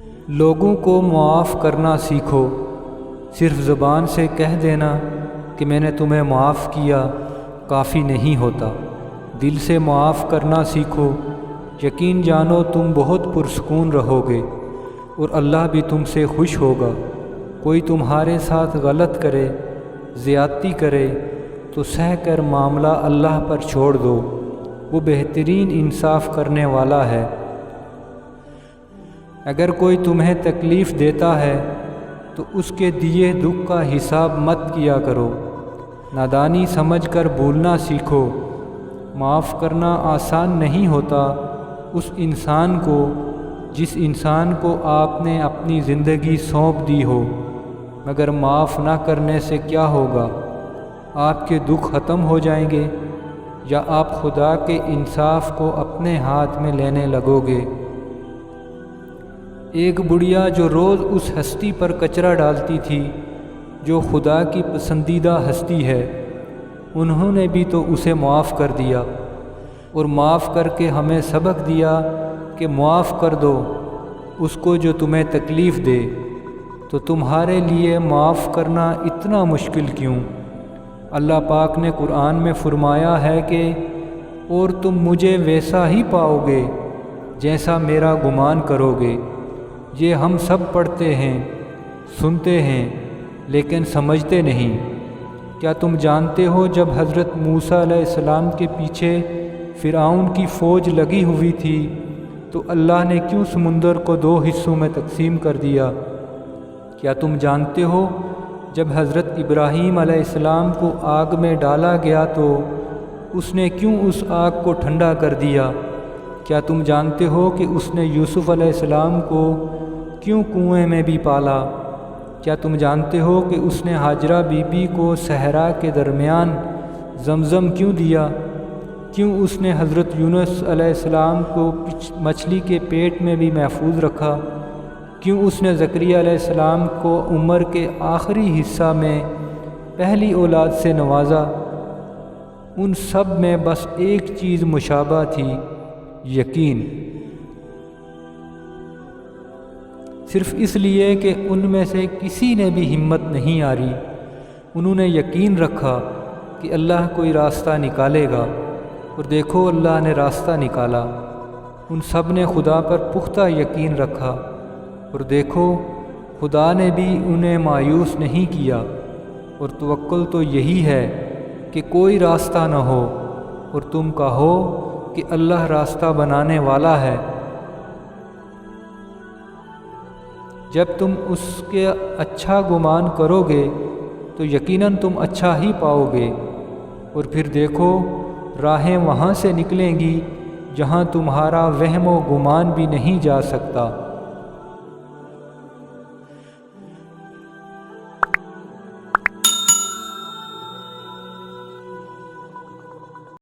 لوگوں کو معاف کرنا سیکھو۔ صرف زبان سے کہہ دینا کہ میں نے تمہیں معاف کیا کافی نہیں ہوتا، دل سے معاف کرنا سیکھو۔ یقین جانو تم بہت پرسکون رہو گے اور اللہ بھی تم سے خوش ہوگا۔ کوئی تمہارے ساتھ غلط کرے، زیادتی کرے تو سہ کر معاملہ اللہ پر چھوڑ دو، وہ بہترین انصاف کرنے والا ہے۔ اگر کوئی تمہیں تکلیف دیتا ہے تو اس کے دیے دکھ کا حساب مت کیا کرو۔ نادانی سمجھ کر بھولنا سیکھو۔ معاف کرنا آسان نہیں ہوتا اس انسان کو جس انسان کو آپ نے اپنی زندگی سونپ دی ہو، مگر معاف نہ کرنے سے کیا ہوگا؟ آپ کے دکھ ختم ہو جائیں گے یا آپ خدا کے انصاف کو اپنے ہاتھ میں لینے لگو گے؟ ایک بڑھیا جو روز اس ہستی پر کچرا ڈالتی تھی جو خدا کی پسندیدہ ہستی ہے، انہوں نے بھی تو اسے معاف کر دیا اور معاف کر کے ہمیں سبق دیا کہ معاف کر دو اس کو جو تمہیں تکلیف دے۔ تو تمہارے لیے معاف کرنا اتنا مشکل کیوں؟ اللہ پاک نے قرآن میں فرمایا ہے کہ اور تم مجھے ویسا ہی پاؤ گے جیسا میرا گمان کرو گے۔ یہ ہم سب پڑھتے ہیں، سنتے ہیں، لیکن سمجھتے نہیں۔ کیا تم جانتے ہو جب حضرت موسیٰ علیہ السلام کے پیچھے فرعون کی فوج لگی ہوئی تھی تو اللہ نے کیوں سمندر کو 2 حصوں میں تقسیم کر دیا؟ کیا تم جانتے ہو جب حضرت ابراہیم علیہ السلام کو آگ میں ڈالا گیا تو اس نے کیوں اس آگ کو ٹھنڈا کر دیا؟ کیا تم جانتے ہو کہ اس نے یوسف علیہ السلام کو کیوں کنویں میں بھی پالا؟ کیا تم جانتے ہو کہ اس نے ہاجرہ بی بی کو صحرا کے درمیان زمزم کیوں دیا؟ کیوں اس نے حضرت یونس علیہ السلام کو مچھلی کے پیٹ میں بھی محفوظ رکھا؟ کیوں اس نے زکریا علیہ السلام کو عمر کے آخری حصہ میں پہلی اولاد سے نوازا؟ ان سب میں بس ایک چیز مشابہ تھی، یقین۔ صرف اس لیے کہ ان میں سے کسی نے بھی ہمت نہیں ہاری، انہوں نے یقین رکھا کہ اللہ کوئی راستہ نکالے گا، اور دیکھو اللہ نے راستہ نکالا۔ ان سب نے خدا پر پختہ یقین رکھا، اور دیکھو خدا نے بھی انہیں مایوس نہیں کیا۔ اور توکل تو یہی ہے کہ کوئی راستہ نہ ہو اور تم کہو کہ اللہ راستہ بنانے والا ہے۔ جب تم اس کے اچھا گمان کرو گے تو یقیناً تم اچھا ہی پاؤ گے، اور پھر دیکھو راہیں وہاں سے نکلیں گی جہاں تمہارا وہم و گمان بھی نہیں جا سکتا۔